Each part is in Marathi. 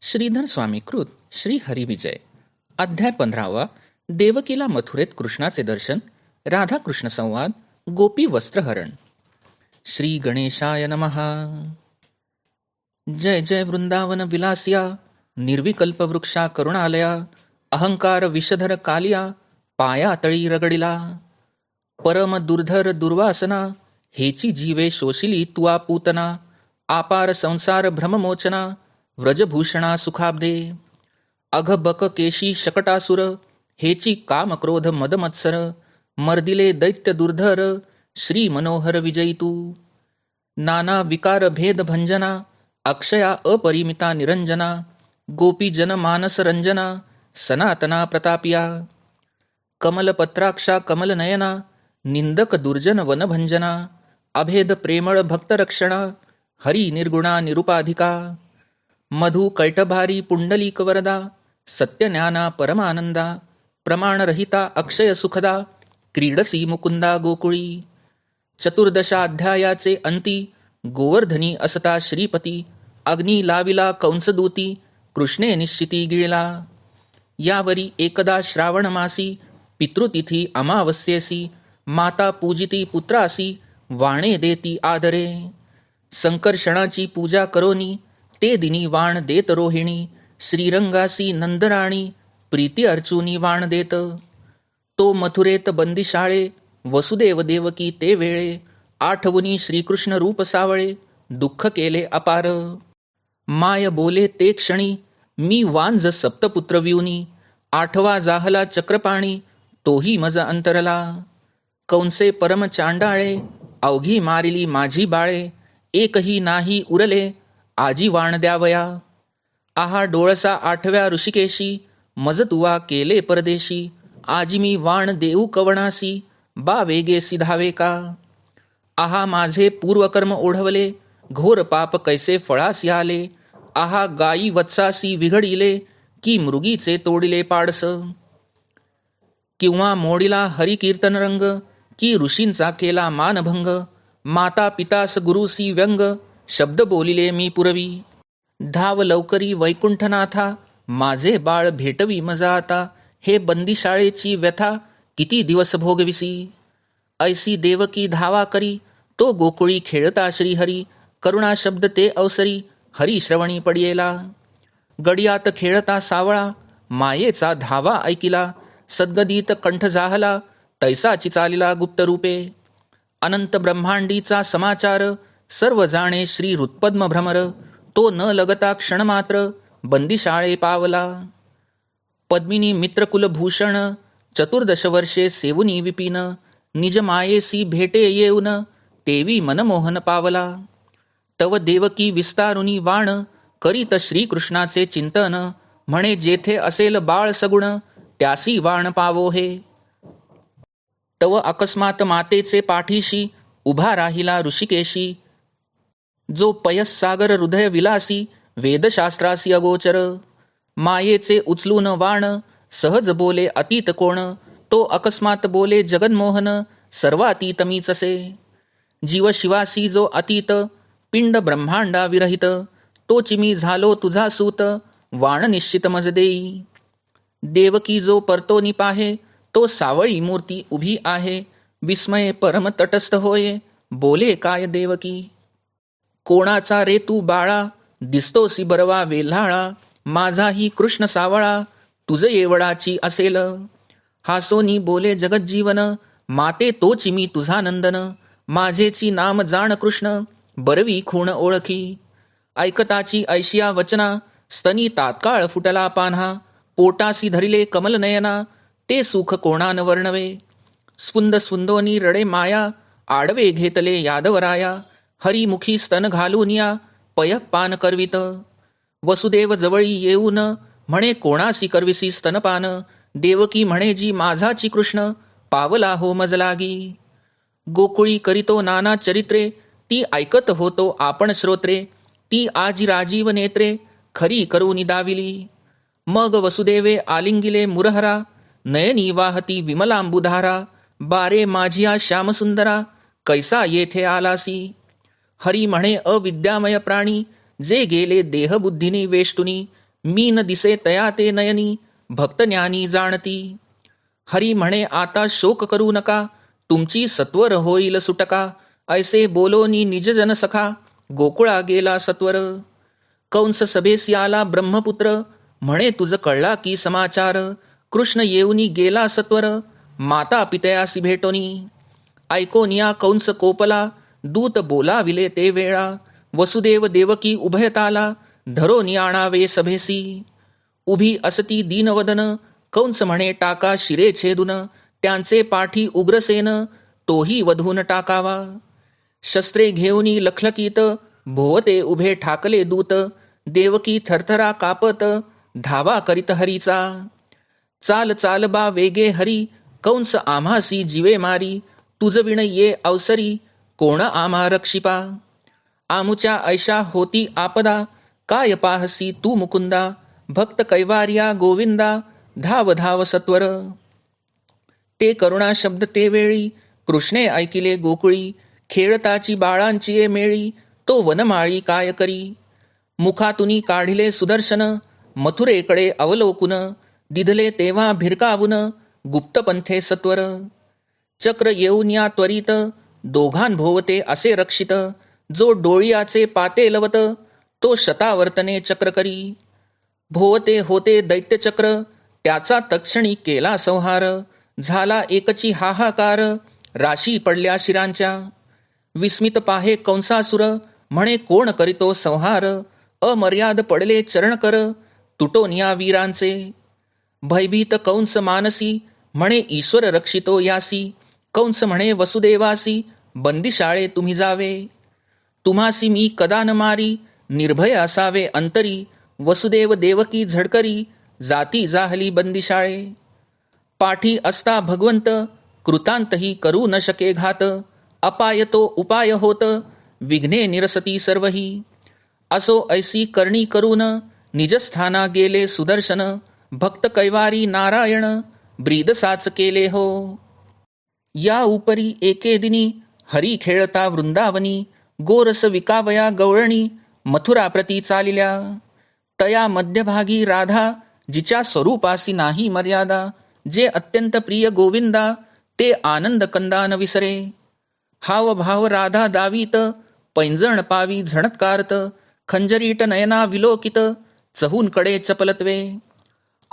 श्रीधर स्वामीकृत श्री हरिविजय. अध्याय 15. देवकीला मथुरेत कृष्णाचे दर्शन. राधाकृष्ण संवाद. गोपी वस्त्रहरण. श्री गणेशाय नमः. जय जय वृंदावन विलासिया, निर्विकल्प वृक्षा करुणालया, अहंकार विषधर कालिया, पाया तळी रगडिला. परम दुर्धर दुर्वासना, हेची जीवे शोषिली तुआ पूतना. आपार संसार भ्रममोचना, व्रजभूषणा सुखाब्दे. अघबक केशी शकटासुर, हेची काम क्रोध मदमत्सर. मर्दिले दैत्य दुर्धर, श्री मनोहर विजयी तू. नाना विकार भेद भंजना, अक्षया अपरिमिता निरंजना. गोपी जन मानस रंजना, सनातना प्रतापिया. कमलपत्राक्षा कमलनयना, निंदक दुर्जन वनभंजना. अभेद प्रेमळ भक्तरक्षणा, हरी निर्गुणा निरुपाधिका. मधु कैटभारी पुंडलीक वरदा, सत्यज्ञाना परमानंदा. प्रमाणरहिता अक्षय सुखदा, क्रीडसी मुकुंदा गोकुळी. चतुर्दशाध्यायाचे अंती, गोवर्धनी असता श्रीपती. अग्नी लाविला कंसदूती, कृष्णे निश्चिती गिळला. यावरी एकदा श्रावण मासी, पितृतिथी अमावस्येसी. माता पूजिती पुत्रासी, वाणे देती आदरे. संकर्षणाची पूजा करोनी, ते दिनी वाण देत रोहिणी. श्रीरंगासी नंदराणी, प्रीती अर्चुनी वाण देत. तो मथुरेत बंदिशाळे, वसुदेव देवकी ते वेळे. आठवणी श्रीकृष्ण रूप सावळे, दुःख केले अपार. माय बोले ते क्षणी, मी वांज सप्तपुत्र वियुनी. आठवा जाहला चक्रपाणी, तोही मज अंतरला. कंसे परम चांडाळे, अवघी मारिली माझी बाळे. एकही नाही उरले, आजी वाण द्यावया. आहा डोळसा आठव्या ऋषिकेशी, मज तुवा केले परदेशी. आजी मी वाण देऊ कवणासी, बा वेगे सिधावे का. आहा माझे पूर्वकर्म ओढवले, घोर पाप कैसे फळास आले. आहा गायी वत्सासी विघडिले, की मृगीचे तोडिले पाडस. किंवा मोडिला हरिकीर्तन रंग, की ऋषींचा केला मानभंग. माता पितास गुरुसी व्यंग, शब्द बोलिले मी पुरवी. धाव लवकरी वैकुंठनाथा, माझे बाळ भेटवी मजा आता. हे बंदिशाळेची व्यथा, किती दिवस भोगविसी. ऐसी देवकी धावा करी, तो गोकुळी खेळता श्रीहरी. करुणा शब्द ते अवसरी, हरी श्रवणी पडियेला. गडियात खेळता सावळा, मायेचा धावा ऐकिला. सद्गदित कंठ जाहला, तैसाची चालिला गुप्तरूपे. अनंत ब्रह्मांडीचा समाचार, सर्व जाणे श्री हृत्पद्म भ्रमर. तो न लगता क्षणमात्र, बंदिशाळे पावला. पद्मिनी मित्रकुलभूषण, चतुर्दश वर्षे सेवुनी विपिन. निज मायेसी भेटे येऊन, तेवी मनमोहन पावला. तव देवकी विस्तारुनी वाण, करीत श्रीकृष्णाचे चिंतन. म्हणे जेथे असेल बाळ सगुण, त्यासी वाण पावो हे. तव अकस्मात मातेचे पाठीशी, उभा राहिला ऋषिकेशी. जो पयस्सागर हृदय विलासी, वेदशास्त्रासी अगोचर. मायेचे उचलून वाण, सहज बोले अतीत कोण. तो अकस्मात बोले जगन्मोहन, सर्वातीत मीच असे. जीव शिवासी जो अतीत, पिंड ब्रह्मांडा विरहित. तोची मी झालो तुझा सूत, वाण निश्चित मज देई. देवकी जो परतोनी पाहे, तो सावळी मूर्ती उभी आहे. विस्मये परम तटस्थ होये, बोले काय देवकी. कोणाचा रे तू बाळा, दिसतोसी बरवा वेल्हाळा. माझाही कृष्ण सावळा, तुझ येवडाची असेल. हासोनी बोले जगज्जीवन, माते तोची मी तुझा नंदन. माझेची नाम जाण कृष्ण, बरवी खूण ओळखी. ऐकताची ऐशिया वचना, स्तनी तात्काळ फुटला पान्हा. पोटासी धरिले कमल नयना, ते सुख कोणान वर्णवे. स्फुंद स्फुंदोनी रडे माया, आडवे घेतले यादवराया. हरिमुखी स्तन घालून या, पय पान करवित. वसुदेव जवळी येऊन, म्हणे कोणासी करविसी स्तनपान. देवकी म्हणे जी माझाची कृष्ण, पावला हो मज लागी. गोकुळी करीतो नाना चरित्रे, ती ऐकत होतो आपण श्रोत्रे. ती आजी राजीव नेत्रे, खरी करूनी दाविली. मग वसुदेवे आलिंगिले मुरहरा, नयनी वाहती विमलांबुधारा. बारे माझिया श्यामसुंदरा, कैसा येथे आलासी. हरी म्हणे अविद्यामय प्राणी, जे गेले देहबुद्धीने वेष्टुनी. मी न दिसे तया ते नयनी, भक्त ज्ञानी जाणती. हरी म्हणे आता शोक करू नका, तुमची सत्वर होईल सुटका. ऐसे बोलोनी निजजन सखा, गोकुळा गेला सत्वर. कंस सभेसी आला ब्रह्मपुत्र, म्हणे तुझ कळला की समाचार. कृष्ण येऊनी गेला सत्वर, माता पितयासी भेटोनी. ऐकोनिया कंस कोपला, दूत बोलाविले ते वेळा. वसुदेव देवकी उभयताला, धरोनी आणावे सभेसी. उभी असती दीनवदन, कंस म्हणे टाका शिरे छेदून. त्यांचे पाठी उग्रसेन, तोही वधून टाकावा. शस्त्रे घेऊनी लखलकीत, भोवते उभे ठाकले दूत. देवकी थरथरा कापत, धावा करीत हरीचा. चाल चाल बा वेगे हरी, कंस आम्हासी जीवे मारी. तुझ विण ये अवसरी, कोण आम्हा रक्षिपा. आमुच्या ऐशा होती आपदा, काय पाहसी तू मुकुंदा. भक्त कैवार्या गोविंदा, धाव धाव सत्वर. ते करुणा शब्द ते वेळी, कृष्णे ऐकिले गोकुळी. खेळताची बाळांची ये मेळी, तो वनमाळी काय करी. मुखातुनी काढिले सुदर्शन, मथुरेकडे अवलोकुन. दिधले तेव्हा भिरकावून, गुप्तपंथे सत्वर. चक्र येऊन या त्वरित, दोघांभोवते असे रक्षित. जो डोळियाचे पाते लवत, तो शतावर्तने चक्र करी. भोवते होते दैत्यचक्र, त्याचा तक्षणी केला संहार. झाला एकची हाहाकार, राशी पडल्या शिरांच्या. विस्मित पाहे कंसासुर, म्हणे कोण करीतो संहार. अमर्याद पडले चरणकर, तुटोनिया वीरांचे. भयभीत कंस मानसी, म्हणे ईश्वर रक्षितो यासी. कंस म्हणे वसुदेवासी, बंदिशाळे तुम्ही जावे. तुम्हासी मी कदा न मारी, निर्भय असावे अंतरी. वसुदेव देवकी झडकरी, जाती जाहली बंदिशाळे. पाठी असता भगवंत, कृतांतही करू न शके घात. अपाय तो उपाय होत, विघ्ने निरसती सर्वही. असो ऐसी करणी करून, निजस्थाना गेले सुदर्शन. भक्त कैवारी नारायण, ब्रीदसाच केले हो. या उपरी एके दिनी, हरी खेळता वृंदावनी. गोरस विकावया गवळणी, मथुराप्रती चालिल्या. तया मध्यभागी राधा, जिच्या स्वरूपासी नाही मर्यादा. जे अत्यंत प्रिय गोविंदा, ते आनंद कंदा न विसरे. हाव भाव राधा दावीत, पैंजण पावी झणत्कारत. खंजरीट नयना विलोकित, चहूनकडे चपलत्वे.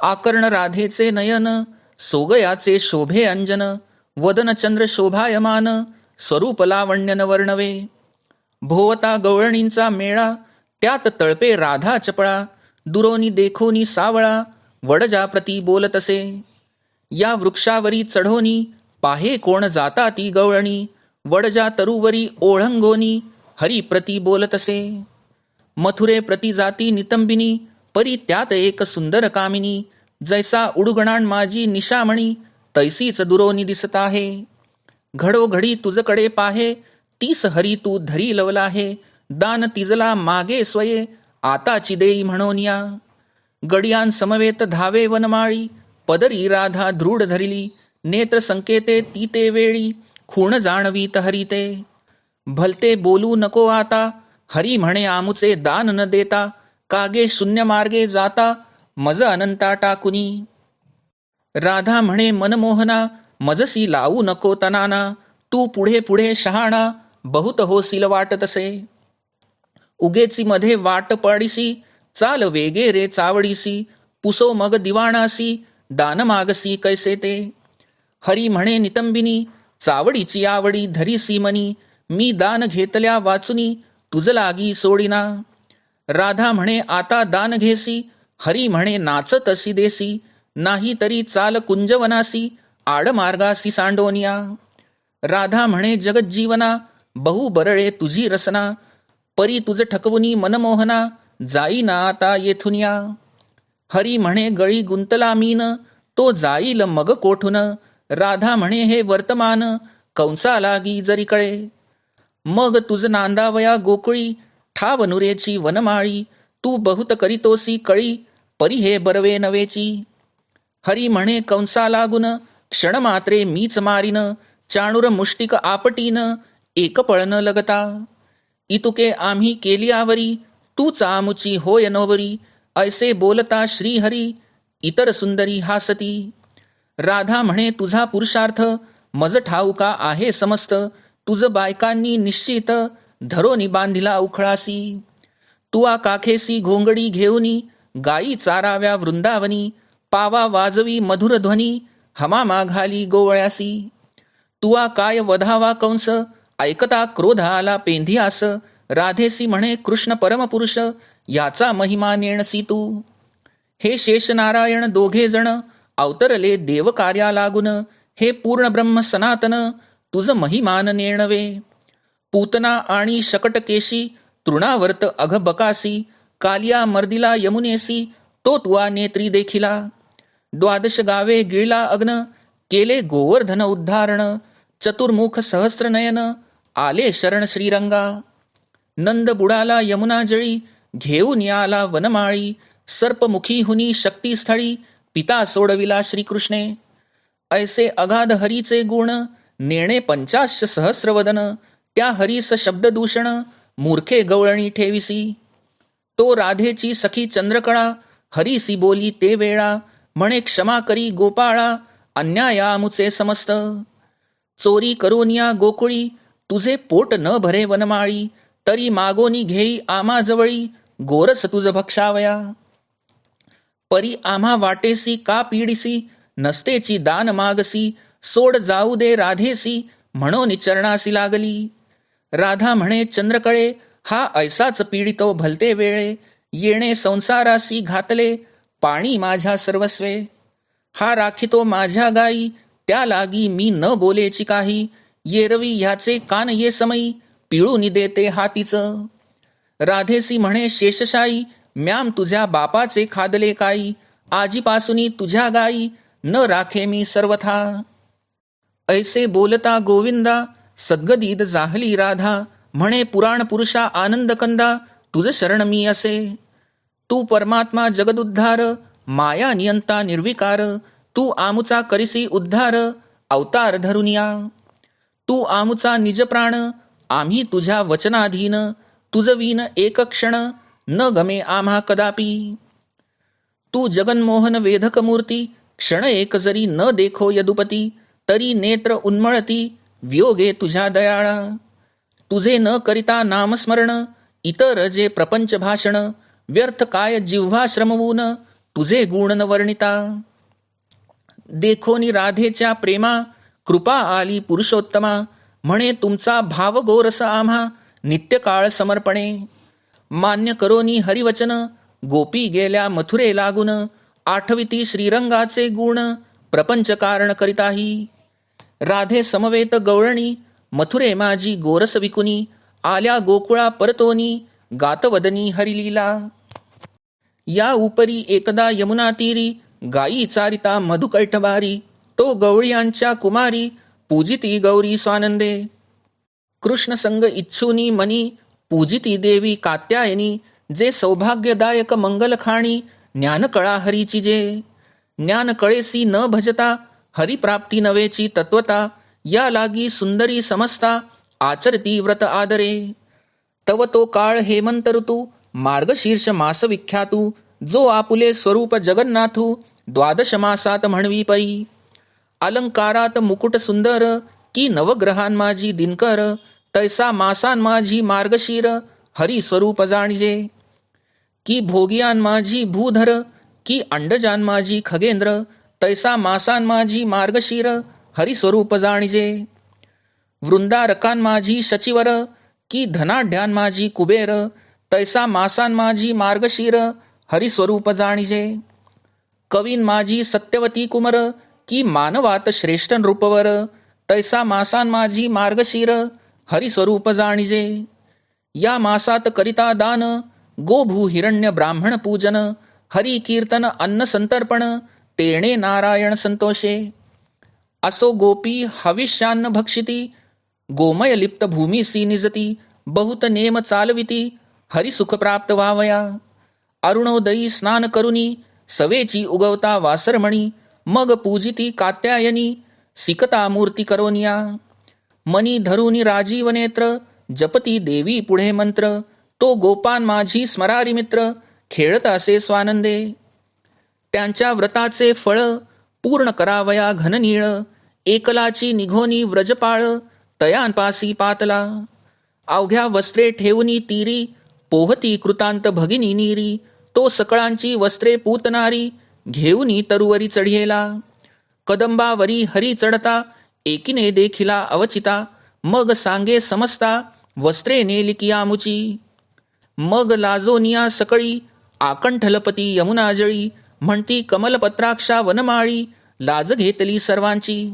आकर्ण राधेचे नयन, सोगयाचे शोभे अंजन. वदन चंद्र शोभायमान, स्वरूप लावण्य न वर्णवे. भोवता गवळणींचा मेळा, त्यात तळपे राधा चपळा. दुरोनी देखोनी सावळा, वडजा प्रती बोलतसे. या वृक्षावरी चढोनी, पाहे कोण जाता ती गवळणी. वडजा तरुवरी ओळंगोनी, हरी प्रती बोलतसे. मथुरे प्रती जाती नितंबिनी, परी त्यात एक सुंदर कामिनी. जैसा उडुगणाण माझी निशामणी, तैसीच दुरोनी दिसत आहे. घडोघडी तुझकडे पाहे, तीस हरी तू धरी लवला आहे. दान तिजला मागे स्वये, आताची देई म्हणोनिया. गडियान समवेत धावे वनमाळी, पदरी राधा दृढ धरिली. नेत्र संकेते ती ते वेळी, खूण जाणवीत हरिते. भलते बोलू नको आता, हरी म्हणे आमुचे दान न देता. कागे शून्य मार्गे जाता, मज अनंता टाकुनी. राधा म्हणे मनमोहना, मजसी लावू नको तनाना. तू पुढे पुढे शहाणा, बहुत होसील वाट तसे. उगेची मध्ये वाट पाडिसी, चाल वेगे रे चावडीसी. पुसो मग दिवाणासी, दान मागसी कैसे ते. हरी म्हणे नितंबिनी, चावडीची आवडी धरीसी मनी. मी दान घेतल्या वाचुनी, तुझ लागी सोडिना. राधा म्हणे आता दान घेसी, हरी म्हणे नाचत असी देसी. नाही तरी चाल कुंजवनासी, आडमार्गासी सांडोनिया. राधा म्हणे जगज्जीवना, बहु बरळे तुझी रसना. परी तुझ ठकवुनी मनमोहना, जाईना आता येथुनिया. हरी म्हणे गळी गुंतला मीन, तो जाईल मग कोठून. राधा म्हणे हे वर्तमान, कंसा लागी जरी कळे. मग तुझ नांदावया गोकुळी, ठाव नुरेची वनमाळी. तू बहुत करीतोसी कळी, परी हे बरवे नवेची. हरी म्हणे कंसा लागून, क्षणमात्रे मीच मारीन. चाणूर मुष्टिक आपटीन, एक पळन लगता. इतुके आम्ही केली आवरी, तूच आमुची होय नोवरी. ऐसे बोलता श्रीहरी इतर सुंदरी हासती. राधा म्हणे तुझा पुरुषार्थ मज ठाऊका आहे समस्त. तुझ बायकांनी निश्चित धरोनी बांधिला उखळासी. तुआ काखेसी घोंगडी घेऊनी गायी चाराव्या वृंदावनी. पावा वाजवी मधुर ध्वनी हमामा घाली गोवळ्यासी. तुआ काय वधावा कंस ऐकता क्रोध आला पेंधियास. राधेसी म्हणे कृष्ण परमपुरुष याचा महिमा नेणसी तू. हे शेषनारायण दोघे जण अवतरले देव कार्या लागून. हे पूर्ण ब्रह्म सनातन तुझ महिमान नेणवे. पूतना आणि शकटकेशी तृणावर्त अघ बकासी. कालिया मर्दिला यमुनेसी तो तुआ नेत्री देखिला. द्वादश गावे गिळला अग्न केले गोवर्धन उद्धारण. चतुर्मुख सहस्रनयन आले शरण श्रीरंगा. नंद बुडाला यमुना जळी घेऊन याला वनमाळी. सर्पमुखी हुनी शक्तीस्थळी पिता सोडविला श्रीकृष्णे. ऐसे अगाध हरीचे गुण नेणे 50 सहस्रवदन. त्या हरीस शब्ददूषण मूर्खे गवळणी ठेविसी. तो राधेची सखी चंद्रकळा हरीसी बोली ते वेळा. म्हणे क्षमा करी गोपाळा अन्यायामुचे समस्त. चोरी करून या गोकुळी तुझे पोट न भरे वनमाळी. तरी मागोनी घेई आम्हा जवळी गोरस तुझ भक्षावया. परी आम्हा वाटेसी का पीडिसी नसतेची दान मागसी. सोड जाऊ दे राधेसी म्हणून चरणासी लागली. राधा म्हणे चंद्रकळे हा ऐसाच पीडितो भलते वेळे. येणे संसारासी घातले पाणी माझ्या सर्वस्वे. हा राखितो माझ्या गाई त्या लागी मी न बोलेची काही. येरवी ह्याचे कान ये समयी पिळून देते हातीचं. राधेसी म्हणे शेषशाई म्याम तुझ्या बापाचे खादले काई. आजीपासूनी तुझ्या गाई न राखे मी सर्वथा. ऐसे बोलता गोविंदा सद्गदीद जाहली राधा. म्हणे पुराण पुरुषा आनंद कंदा तुझ शरण मी असे. तू परमात्मा जगदुद्धार माया नियंता निर्विकार. तू आमुचा करिसी उद्धार अवतार धरुनिया. तू आमुचा निज प्राण आम्ही तुझ्या वचनाधीन. तुझ वीन एक क्षण न गमे आम्हा कदापि. तू जगन्मोहन वेधक मूर्ती क्षण एक जरी न देखो यदुपती. तरी नेत्र उन्मळती वियोगे तुझ्या दयाळा. तुझे न करिता नामस्मरण इतर जे प्रपंच भाषण. व्यर्थ काय जिव्हा श्रमवून तुझे गुण न वर्णिता. देखोनी राधेच्या प्रेमा कृपा आली पुरुषोत्तमा. म्हणे तुमचा भाव गोरस आम्हा नित्यकाळ समर्पणे. मान्य करोनी हरिवचन गोपी गेल्या मथुरे लागून. आठविती श्रीरंगाचे गुण प्रपंच कारण करिताही. राधे समवेत गवळणी मथुरे माझी गोरस विकुनी. आल्या गोकुळा परतोनी गातवदनी हरिलीला. या उपरी एकदा यमुना तीरी गायी चारिता मधुकैटवारी. तो गवळियांच्या कुमारी पूजिती गौरी स्वानंदे. कृष्ण संग इच्छुनी मनी पूजिती देवी कात्यायनी. जे सौभाग्यदायक मंगल खाणी ज्ञानकळा हरीची जे. ज्ञानकळेसी न भजता हरिप्राप्ती नवेची तत्वता. या लागी सुंदरी समजता आचरती व्रत आदरे. तव तो काळ हेमंत ऋतू मार्गशीर्ष मास विख्यातू. जो आपुले स्वरूप जगन्नाथू द्वादश मासात म्हणवी पै. अलंकारात मुकुट सुंदर की नवग्रहान माझी दिनकर. तैसा मासान माझी मार्गशीर हरी स्वरूप जाणिजे. की भोगियान माझी भूधर की अंडजान माझी खगेंद्र. तैसा मासान माझी मार्गशीर हरी स्वरूप जाणिजे. वृंदारकान माझी शचिवर की धनाढ्यान माझी कुबेर. तैसा मासान माझी मार्गशीर हरी स्वरूप जाणिजे. कवीन माझी सत्यवती कुमर की मानवात श्रेष्ठ नृपवर. तैसा मासान माझी मार्गशीर हरी स्वरूप जाणिजे. या मासात करिता दान गोभू हिरण्य ब्राह्मण पूजन. हरी कीर्तन अन्न संतर्पण तेणे नारायण संतोषे. असो गोपी हविष्यान्न भक्षिती गोमय लिप्त भूमीसी निजती. बहुत नेम चालविती हरी सुख प्राप्त व्हावया. अरुणोदयी स्नान करुनी सवेची उगवता वासरमणी. मग पूजिती कात्यायनी सिकता मूर्ती करोनिया. मनी धरुनी राजीव नेत्र जपती देवी पुढे मंत्र. तो गोपान माझी स्मरारी मित्र खेळत असे स्वानंदे. त्यांच्या व्रताचे फळ पूर्ण करावया घननीळ, एकलाची निघोनी व्रजपाळ, तयांपासी पातला. अवघ्या वस्त्रे ठेवूनी तीरी, पोहती कृतांत भगिनी नीरी, तो सकळांची वस्त्रे पूतनारी, घेऊनी तरुवरी चढियेला. कदंबावरी हरी चढता, एकीने देखिला अवचिता, मग सांगे समजता, वस्त्रे नेली आमुची. मग लाजोनिया सकळी, आकंठलपती यमुना जळी, म्हणती कमलपत्राक्षा वनमाळी, लाज घेतली सर्वांची.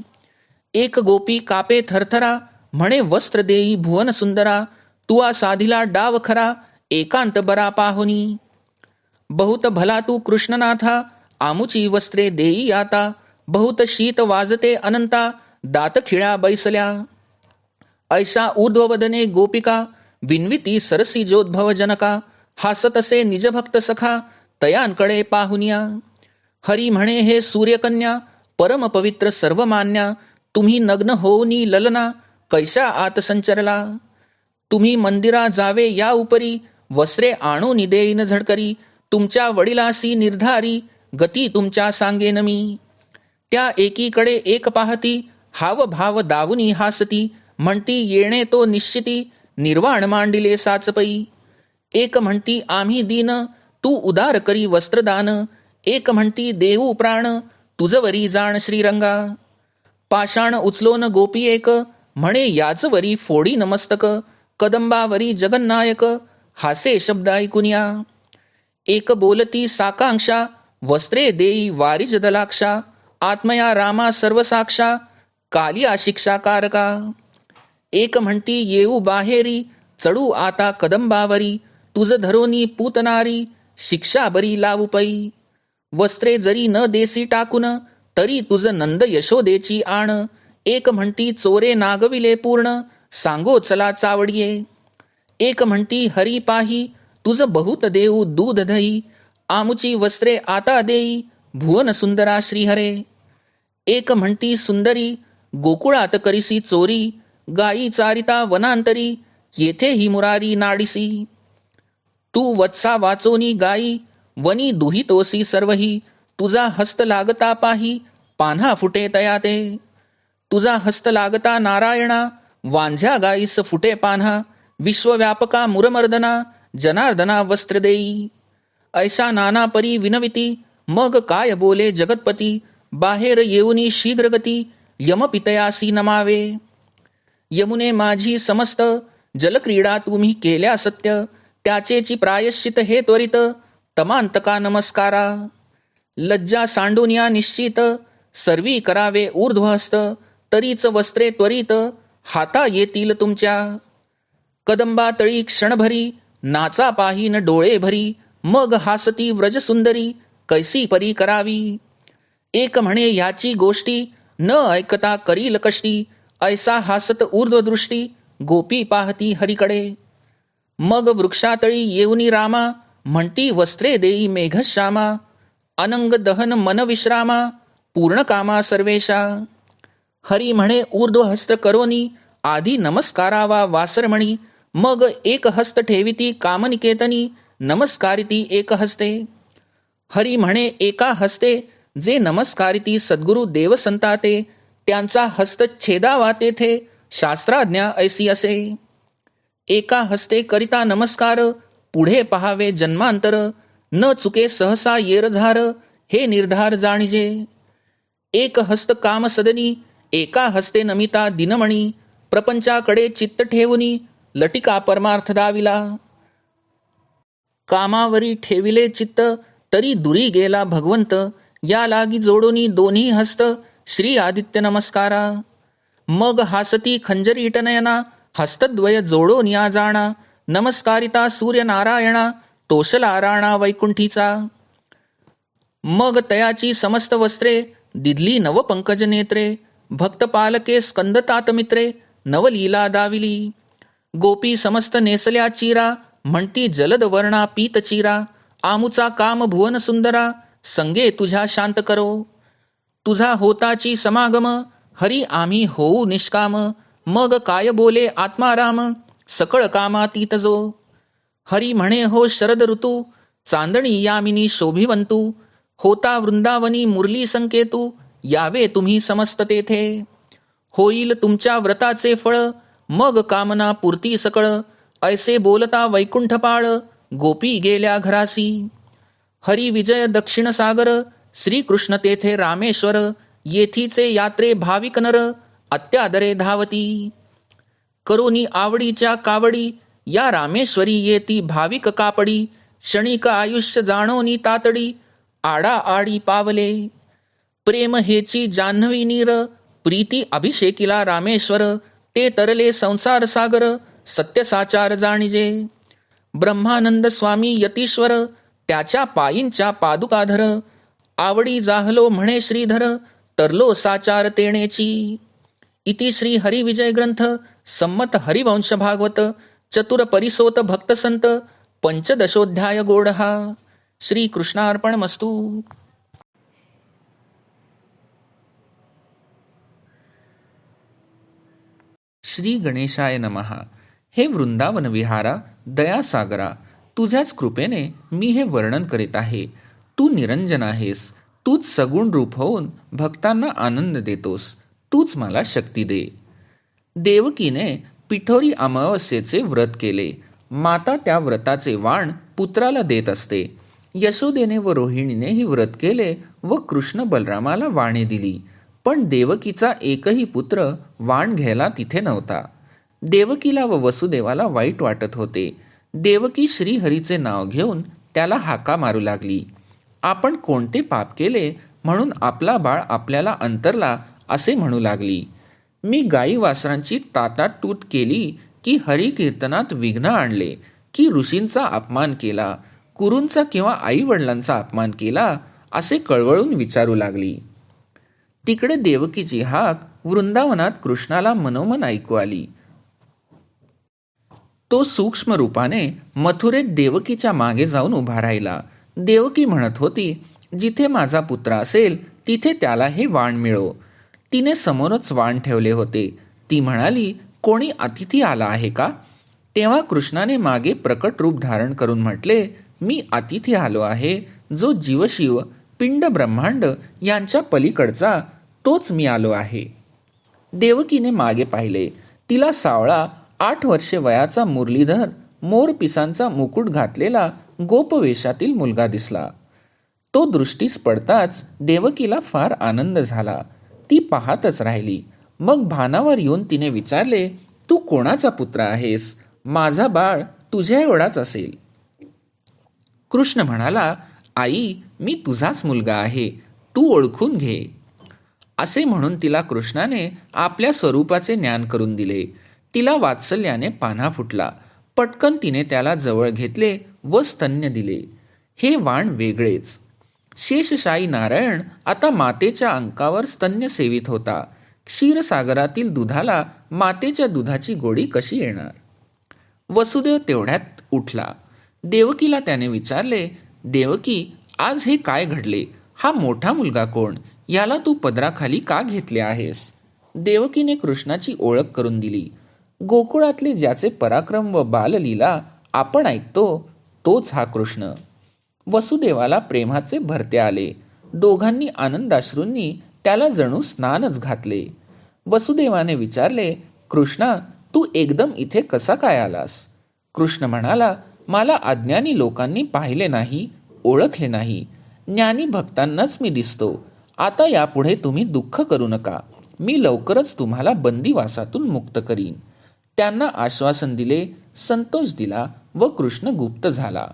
एक गोपी कापे थरथरा, म्हणे वस्त्र देई भुवन सुंदरा, तुआ साधिला डाव खरा, एकांत बरा पाहुनी. बहुत भला तू कृष्णनाथा, आमुची वस्त्रे देई आता, बहुत शीत वाजते अनंता, दात खिळा बैसल्या. ऐसा ऊर्ध्ववदने गोपिका, विन्विती सरसी जोद्भव जनका, हासतसे निजभक्त सखा, तयांकडे पाहुनिया. हरी म्हणे हे सूर्यकन्या, परम पवित्र सर्वमान्या, तुम्ही नग्न होऊनी ललना, कैसा आत संचरला. तुम्ही मंदिरा जावे या उपरी, वस्त्रे आणून देईन झडकरी, तुमच्या वडिलासी निर्धारी, गती तुमच्या सांगेन मी. त्या एकीकडे एक पाहती, हाव भाव दावुनी हासती, म्हणती येणे तो निश्चिती, निर्वाण मांडिले साचपई. एक म्हणती आम्ही दीन, तू उदार करी वस्त्रदान, एक म्हणती देऊ प्राण, तुझवरी जाण श्रीरंगा. पाषाण उचलोन गोपी एक, म्हणे याचवरी फोडी नमस्तक, कदंबावरी जगन्नायक, हासे शब्द ऐकुनिया. एक बोलती साकांक्षा, वस्त्रे देई वारिज दलाक्षा, आत्मया रामा सर्वसाक्षा, कालिया शिक्षाकारका. एक म्हणती येऊ बाहेरी, चढू आता कदंबावरी, तुझ धरोनी पूतनारी, शिक्षा बरी लावू पै. वस्त्रे जरी न देसी टाकून, तरी तुझ नंद यशोदेची आण, एक म्हणती चोरे नागविले पूर्ण, सांगो चला चावडिये. एक म्हणती हरी पाही, तुझ बहुत देऊ दूध दही, आमुची वस्त्रे आता देई, भुवन सुंदरा श्रीहरे. एक म्हणती सुंदरी, गोकुळात करिसी चोरी, गायी चारिता वनांतरी, येथे ही मुरारी नाडिसी. तू वत्सा वाचोनी गायी, वनी दुहितोसी सर्वही, तुझा हस्त लागता पाही, पान्हा फुटे तयाते. तुझा हस्त लागता नारायणा, वांझ्या गाईस फुटे पान्हा, विश्वव्यापका मुरमर्दना, जनार्दना वस्त्र देई. ऐसा नाना परी विनविती, मग काय बोले जगतपती, बाहेर येऊनी शीघ्रगती, यमपितयासी नमावे. यमुने माझी समस्त, जलक्रीडा तुम्ही केल्या सत्य, त्याचेची प्रायश्चित हे त्वरित, तमांतका नमस्कारा. लज्जा सांडून या निश्चित, सर्वी करावे ऊर्ध्वहस्त, तरीच वस्त्रे त्वरित, हाता येतील तुमच्या. कदंबातळी क्षणभरी, नाचा पाहीन डोळे भरी, मग हासती व्रजसुंदरी, कैसी परी करावी. एक म्हणे याची गोष्टी, न ऐकता करील कष्टी, ऐसा हासत ऊर्ध्वदृष्टी, गोपी पाहती हरीकडे. मग वृक्षातळी येऊनी रामा, म्हणती वस्त्रे देई मेघश्यामा, अनंग दहन मन विश्रामा, पूर्ण कामा सर्वेशा. हरी म्हणे ऊर्ध्वहस्त करोनी, आधी नमस्कारावा वासरमणी, मग एक हस्त ठेविती कामनिकेतनी, नमस्कारिती एक हस्ते. हरी म्हणे एका हस्ते, जे नमस्कारिती सद्गुरु देवसंताते, त्यांचा हस्त छेदावा तेथे, शास्त्राज्ञा ऐसी असे. एका हस्ते करिता नमस्कार, पुढे पहावे जन्मांतर, न चुके सहसा येरझार, हे निर्धार जाणिजे. एक हस्त काम सदनी, एका हस्ते नमिता दिनमणी, प्रपंचाकडे चित्त ठेवुनी, लटिका परमार्थ दाविला. कामावरी ठेविले चित्त, तरी दुरी गेला भगवंत, या लागी जोडोनी दोन्ही हस्त, श्री आदित्य नमस्कारा. मग हासती खंजरी इटनयना, हस्तद्वय जोडोन या जाणा, नमस्कारिता सूर्यनारायणा, तोषला राणा वैकुंठीचा. मग तयाची समस्त वस्त्रे, दिधली नवपंकज नेत्रे, भक्त पालके स्कंदतात मित्रे, नवलीला दाविली. गोपी समस्त नेसल्या चीरा, म्हणती जलद वर्णा पीत चीरा, आमुचा काम भुवन सुंदरा, संगे तुझ्या शांत करो. तुझा होताची समागम, हरी आम्ही होऊ निष्काम, मग काय बोले आत्माराम, सकळ कामातीत जो. हरी म्हणे हो शरद ऋतू, चांदणी यामिनी शोभिवंतू, होता वृंदावनी मुरली संकेतू, यावे तुम्ही समस्त तेथे. होईल तुमच्या व्रताचे फळ, मग कामना पूर्ती सकळ. ऐसे बोलता वैकुंठपाळ, गोपी गेल्या घरासी. हरी विजय दक्षिण सागर, श्रीकृष्ण तेथे रामेश्वर. येथीचे यात्रे भाविक नर, अत्यादरे धावती. करोनी आवडीच्या कावडी, या रामेश्वरी येती भाविक कापडी. क्षणिक आयुष्य जाणोनी तातडी, आडा आडी पावले. प्रेम हेची जान्हवी नीर, प्रीती अभिषेकिला रामेश्वर. ते तरले संसार सागर, सत्य साचार जाणिजे. ब्रह्मानंद स्वामी यतीश्वर, त्याच्या पायींच्या पादुकाधर. आवडी जाहलो म्हणे श्रीधर, तरलो साचार तेणेची. इति श्री हरिविजय ग्रंथ संमत हरिवंश भागवत चतुर परिसोत भक्तसंत पंचदशोध्याय गोडहा. श्री कृष्णार्पणमस्तु. श्री गणेशाय नमः. हे वृंदावन विहारा, दयासागरा, तुझ्याच कृपेने मी हे वर्णन करीत आहे. तू निरंजन आहेस. तूच सगुण रूप होऊन भक्तांना आनंद देतोस. तूच मला शक्ती दे. देवकीने पिठोरी अमावस्येचे व्रत केले. माता त्या व्रताचे वाण पुत्राला देत असते. यशोदेने व रोहिणीने ही व्रत केले व कृष्ण बलरामाला वाणे दिली. पण देवकीचा एकही पुत्र वाण घ्यायला तिथे नव्हता. देवकीला व वसुदेवाला वाईट वाटत होते. देवकी श्रीहरीचे नाव घेऊन त्याला हाका मारू लागली. आपण कोणते पाप केले म्हणून आपला बाळ आपल्याला अंतरला असे म्हणू लागली. मी गाई वासरांची ताटातूट केली की हरी कीर्तनात विघ्न आणले, की ऋषींचा अपमान केला, कुरूंचा किंवा आई वडिलांचा अपमान केला असे कळवळून विचारू लागली. तिकडे देवकीची हाक वृंदावनात कृष्णाला मनोमन ऐकू आली. तो सूक्ष्म रूपाने मथुरेत देवकीच्या मागे जाऊन उभा राहिला. देवकी म्हणत होती, जिथे माझा पुत्र असेल तिथे त्याला हे वाण मिळो. तिने समोरच वाण ठेवले होते. ती म्हणाली, कोणी अतिथी आला आहे का? तेव्हा कृष्णाने मागे प्रकट रूप धारण करून म्हटले, मी अतिथी आलो आहे. जो जीवशिव पिंड ब्रह्मांड यांच्या पलीकडचा तोच मी आलो आहे. देवकीने मागे पाहिले. तिला सावळा 8 वर्षे वयाचा मुरलीधर मोर पिसांचा मुकुट घातलेला गोपवेशातील मुलगा दिसला. तो दृष्टीस पडताच देवकीला फार आनंद झाला. ती पाहतच राहिली. मग भानावर येऊन तिने विचारले, तू कोणाचा पुत्र आहेस? माझा बाळ तुझ्या एवढाच असेल. कृष्ण म्हणाला, आई, मी तुझाच मुलगा आहे. तू ओळखून घे. असे म्हणून तिला कृष्णाने आपल्या स्वरूपाचे ज्ञान करून दिले. तिला वात्सल्याने पान्हा फुटला. पटकन तिने त्याला जवळ घेतले व स्तन्य दिले. हे वाण वेगळेच. शेषशाही नारायण आता मातेच्या अंकावर स्तन्य सेवित होता. क्षीरसागरातील दुधाला मातेच्या दुधाची गोडी कशी येणार? वसुदेव तेवढ्यात उठला. देवकीला त्याने विचारले, देवकी, आज हे काय घडले? हा मोठा मुलगा कोण? याला तू पदराखाली का घेतले आहेस? देवकीने कृष्णाची ओळख करून दिली. गोकुळातले ज्याचे पराक्रम व बाललीला आपण ऐकतो तोच हा कृष्ण. वसुदेवाला प्रेमाचे भरते आले. दोघांनी आनंदाश्रूंनी त्याला जणू स्नानच घातले. वसुदेवाने विचारले, कृष्णा, तू एकदम इथे कसा काय आलास? कृष्ण म्हणाला, मला अज्ञानी लोकांनी पाहिले नाही, ओळखले नाही. ज्ञानी भक्तांनाच मी दिसतो. आता यापुढे तुम्ही दुःख करू नका. मी लवकरच तुम्हाला बंदिवासातून मुक्त करीन. त्यांना आश्वासन दिले, संतोष दिला व कृष्ण गुप्त झाला.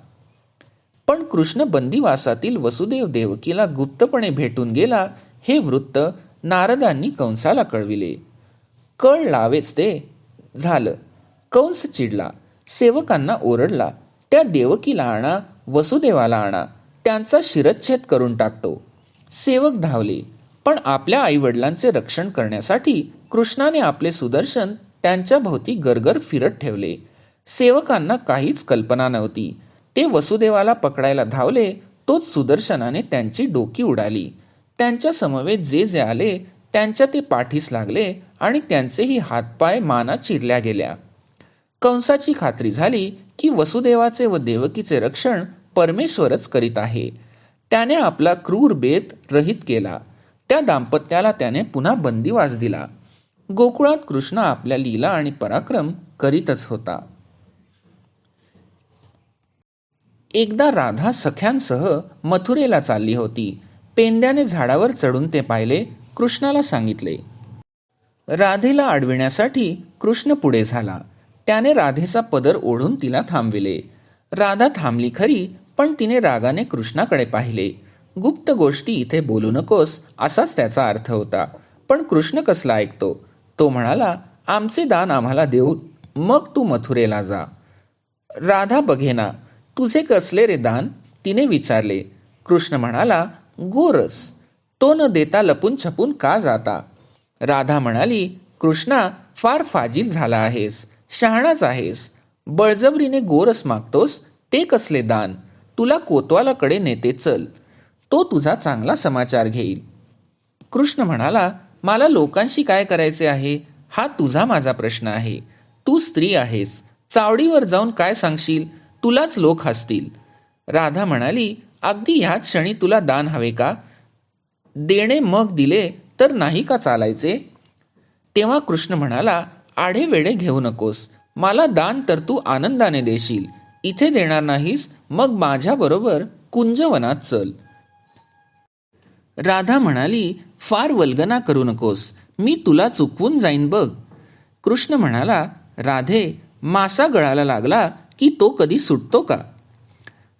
पण कृष्ण बंदिवासातील वसुदेव देवकीला गुप्तपणे भेटून गेला हे वृत्त नारदांनी कंसाला कळविले. कळ लावेच ते झालं. कंस चिडला. सेवकांना ओरडला, त्या देवकीला आणा, वसुदेवाला आणा, त्यांचा शिरच्छेद करून टाकतो. सेवक धावले. पण आपल्या आईवडिलांचे रक्षण करण्यासाठी कृष्णाने आपले सुदर्शन त्यांच्या भोवती गरगर फिरत ठेवले. सेवकांना काहीच कल्पना नव्हती. ते वसुदेवाला पकडायला धावले, तोच सुदर्शनाने त्यांची डोकी उडाली. त्यांच्या समवेत जे जे आले त्यांच्या ते पाठीस लागले आणि त्यांचेही हातपाय माना चिरल्या गेल्या. कंसाची खात्री झाली की वसुदेवाचे व देवकीचे रक्षण परमेश्वरच करीत आहे. त्याने आपला क्रूर बेत रहित केला. त्या दाम्पत्याला त्याने पुन्हा बंदिवास दिला. गोकुळात कृष्ण आपल्या लीला आणि पराक्रम करीतच होता. एकदा राधा सख्यांसह मथुरेला चालली होती. पेंद्याने झाडावर चढून ते पाहिले. कृष्णाला सांगितले. राधेला अडविण्यासाठी कृष्ण पुढे झाला. त्याने राधेचा पदर ओढून तिला थांबविले. राधा थांबली खरी, पण तिने रागाने कृष्णाकडे पाहिले. गुप्त गोष्टी इथे बोलू नकोस असाच त्याचा अर्थ होता. पण कृष्ण कसला ऐकतो. तो म्हणाला, आमचे दान आम्हाला देऊन मग तू मथुरेला जा. राधा बघेना. तुझे कसले रे दान, तिने विचारले. कृष्ण म्हणाला, गोरस. तो न देता लपून छपून का जाता. राधा म्हणाली, कृष्णा, फार फाजील झाला आहेस, शहाणाच आहेस. बळजबरीने गोरस मागतोस, ते कसले दान. तुला कोतवालाकडे नेते चल, तो तुझा चांगला समाचार घेईल. कृष्ण म्हणाला, मला लोकांशी काय करायचे आहे, हा तुझा माझा प्रश्न आहे. तू स्त्री आहेस, चावडीवर जाऊन काय सांगशील, तुलाच लोक हसतील. राधा म्हणाली, अगदी ह्याच क्षणी तुला दान हवे का. देणे मग दिले तर नाही का चालायचे. तेव्हा कृष्ण म्हणाला, आढे वेडे घेऊ नकोस. मला दान तर तू आनंदाने देशील. इथे देणार नाहीस, मग माझ्याबरोबर कुंजवनात चल. राधा म्हणाली, फार वल्गना करू नकोस, मी तुला चुकवून जाईन बघ. कृष्ण म्हणाला, राधे, मासा गळाला लागला की तो कधी सुटतो का.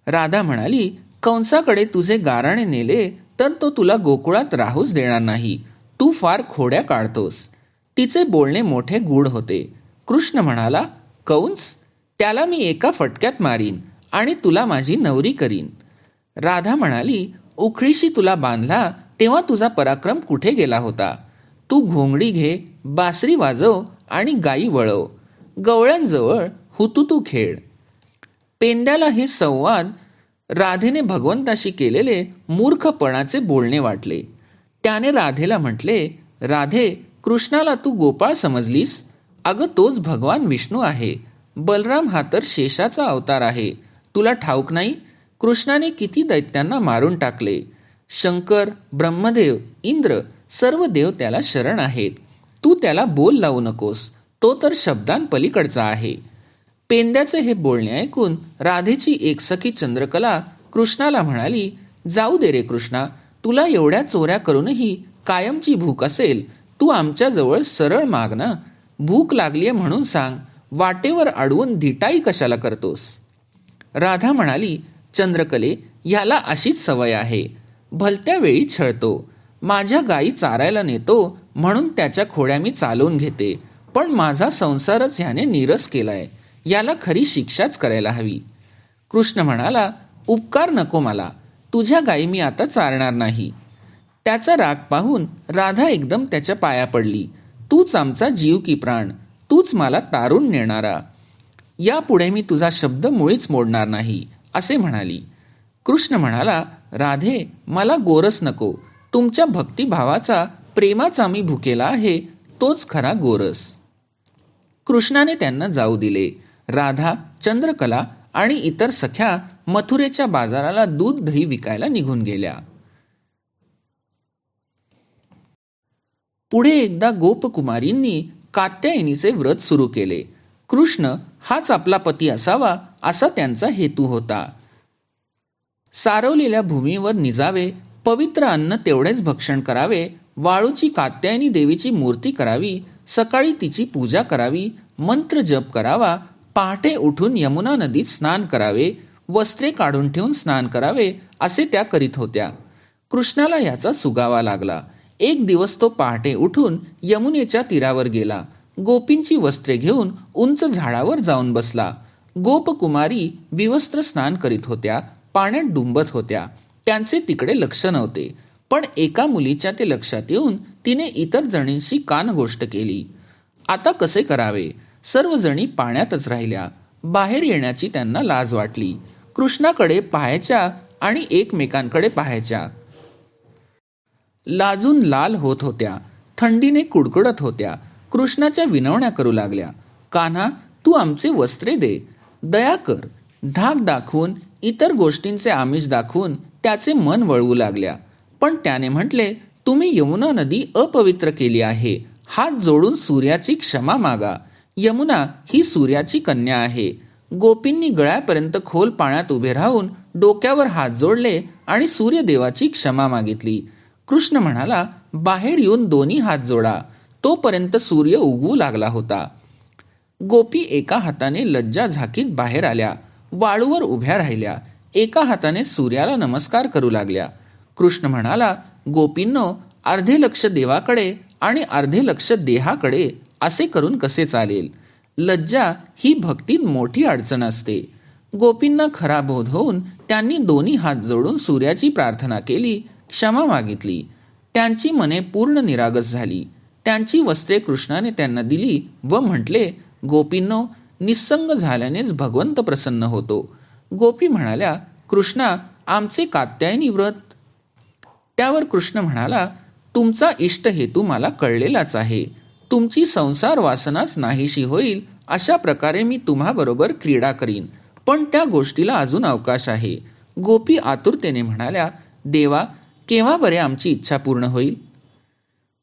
राधा म्हणाली, कंसाकडे तुझे गाराणे नेले तर तो तुला गोकुळात राहूच देणार नाही. तू फार खोड्या काढतोस. तिचे बोलणे मोठे गूढ होते. कृष्ण म्हणाला, कंस, त्याला मी एका फटक्यात मारीन आणि तुला माझी नवरी करीन. राधा म्हणाली, उखळीशी तुला बांधला तेव्हा तुझा पराक्रम कुठे गेला होता. तू घोंगडी घे, बासरी वाजव आणि गायी वळव. गवळ्यांजवळ हुतुतू खेळ. पेंड्याला हे संवाद राधेने भगवंताशी केलेले मूर्खपणाचे बोलणे वाटले. त्याने राधेला म्हटले, राधे, कृष्णाला तू गोपाळ समजलीस. अगं, तोच भगवान विष्णू आहे. बलराम हा तर शेषाचा अवतार आहे. तुला ठाऊक नाही, कृष्णाने किती दैत्यांना मारून टाकले. शंकर, ब्रह्मदेव, इंद्र सर्व देव त्याला शरण आहेत. तू त्याला बोल लावू नकोस, तो तर शब्दांपलीकडचा आहे. पेंद्याचे हे बोलणे ऐकून राधेची एक सखी चंद्रकला कृष्णाला म्हणाली, जाऊ दे रे कृष्णा, तुला एवढ्या चोऱ्या करूनही कायमची भूक असेल, तू आमच्याजवळ सरळ माग ना. भूक लागलीये म्हणून सांग, वाटेवर अडवून धिटाई कशाला करतोस. राधा म्हणाली, चंद्रकले, ह्याला अशीच सवय आहे. भलत्या वेळी छळतो. माझ्या गायी चारायला नेतो म्हणून त्याच्या खोड्या मी चालवून घेते, पण माझा संसारच ह्याने नीरस केलाय. याला खरी शिक्षाच करायला हवी. कृष्ण म्हणाला, उपकार नको मला, तुझ्या गायी मी आता चारणार नाही. त्याचा राग पाहून राधा एकदम त्याच्या पाया पडली. तूच आमचा जीव की प्राण, तूच मला तारून नेणारा. यापुढे मी तुझा शब्द मुळीच मोडणार नाही, असे म्हणाली. कृष्ण म्हणाला, राधे, मला गोरस नको. तुमच्या भक्तिभावाचा, प्रेमाचा मी भुकेला आहे, तोच खरा गोरस. कृष्णाने त्यांना जाऊ दिले. राधा, चंद्रकला आणि इतर सख्या मथुरेच्या बाजाराला दूध दही विकायला निघून गेल्या. पुढे एकदा गोपकुमारींनी कात्यायनीचे व्रत सुरू केले. कृष्ण हाच आपला पती असावा असा त्यांचा हेतू होता. सारवलेल्या भूमीवर निजावे, पवित्र अन्न तेवढेच भक्षण करावे, वाळूची कात्यायनी देवीची मूर्ती करावी, सकाळी तिची पूजा करावी, मंत्र जप करावा, पहाटे उठून यमुना नदीत स्नान करावे, वस्त्रे काढून ठेवून स्नान करावे, असे त्या करीत होत्या. कृष्णाला याचा सुगावा लागला. एक दिवस तो पहाटे उठून यमुनेच्या तीरावर गेला. गोपींची वस्त्रे घेऊन उंच झाडावर जाऊन बसला. गोपकुमारी विवस्त्र स्नान करीत होत्या, पाण्यात डुंबत होत्या. त्यांचे तिकडे लक्ष नव्हते. पण एका मुलीच्या ते लक्षात येऊन तिने इतर जणींशी कानगोष्ट केली. आता कसे करावे. सर्वजणी पाण्यातच राहिल्या. बाहेर येण्याची त्यांना लाज वाटली. कृष्णाकडे पाहायच्या आणि एकमेकांकडे पाहायच्या. लाजून लाल होत होत्या. थंडीने कुडकुडत होत्या. कृष्णाच्या विनवण्या करू लागल्या. कान्हा, तू आमचे वस्त्रे दे, दया कर. धाक दाखवून इतर गोष्टींचे आमिष दाखवून त्याचे मन वळवू लागल्या. पण त्याने म्हटले, तुम्ही यमुना नदी अपवित्र केली आहे. हात जोडून सूर्याची क्षमा मागा. यमुना ही सूर्याची कन्या आहे. गोपींनी गळ्यापर्यंत खोल पाण्यात उभे राहून डोक्यावर हात जोडले आणि सूर्यदेवाची क्षमा मागितली. कृष्ण म्हणाला, बाहेर येऊन दोन्ही हात जोडा. तोपर्यंत सूर्य उगवू लागला होता. गोपी एका हाताने लज्जा झाकीत बाहेर आल्या, वाळूवर उभ्या राहिल्या, एका हाताने सूर्याला नमस्कार करू लागल्या. कृष्ण म्हणाला, गोपींनो, अर्धे लक्ष देवाकडे आणि अर्धे लक्ष देहाकडे असे करून कसे चालेल? लज्जा ही भक्तीत मोठी अडचण असते. गोपींना खरा बोध होऊन त्यांनी दोन्ही हात जोडून सूर्याची प्रार्थना केली, क्षमा मागितली. त्यांची मने पूर्ण निरागस झाली. त्यांची वस्त्रे कृष्णाने त्यांना दिली व म्हटले, गोपींनो, निस्संग झाल्यानेच भगवंत प्रसन्न होतो. गोपी म्हणाल्या, कृष्णा, आमचे कात्यायनी व्रत? त्यावर कृष्ण म्हणाला, तुमचा इष्ट हेतू मला कळलेलाच आहे. तुमची संसार वासनाच नाहीशी होईल अशा प्रकारे मी तुम्हाबरोबर क्रीडा करीन, पण त्या गोष्टीला अजून अवकाश आहे. गोपी आतुरतेने म्हणाल्या, देवा, केव्हा बरे आमची इच्छा पूर्ण होईल?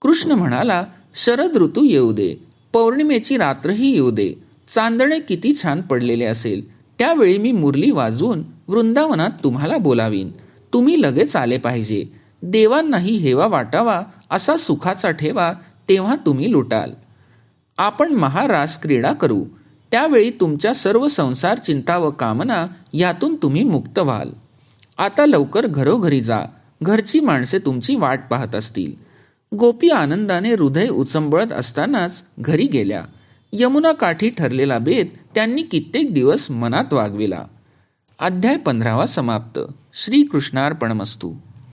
कृष्ण म्हणाला, शरद ऋतू येऊ दे, पौर्णिमेची रात्रही येऊ दे, चांदणे किती छान पडलेले असेल, त्यावेळी मी मुरली वाजवून वृंदावनात तुम्हाला बोलावीन. तुम्ही लगेच आले पाहिजे. देवांनाही हेवा वाटावा असा सुखाचा ठेवा तेव्हा तुम्ही लुटाल. आपण महारास क्रीडा करू. त्यावेळी तुमच्या सर्व संसार चिंता व कामना यातून तुम्ही मुक्त व्हाल. आता लवकर घरोघरी जा. घरची माणसे तुमची वाट पाहत असतील. गोपी आनंदाने हृदय उचंबळत असतानाच घरी गेल्या. यमुना काठी ठरलेला बेत त्यांनी कित्येक दिवस मनात वागविला. अध्याय 15 समाप्त. श्रीकृष्णार्पणमस्तु.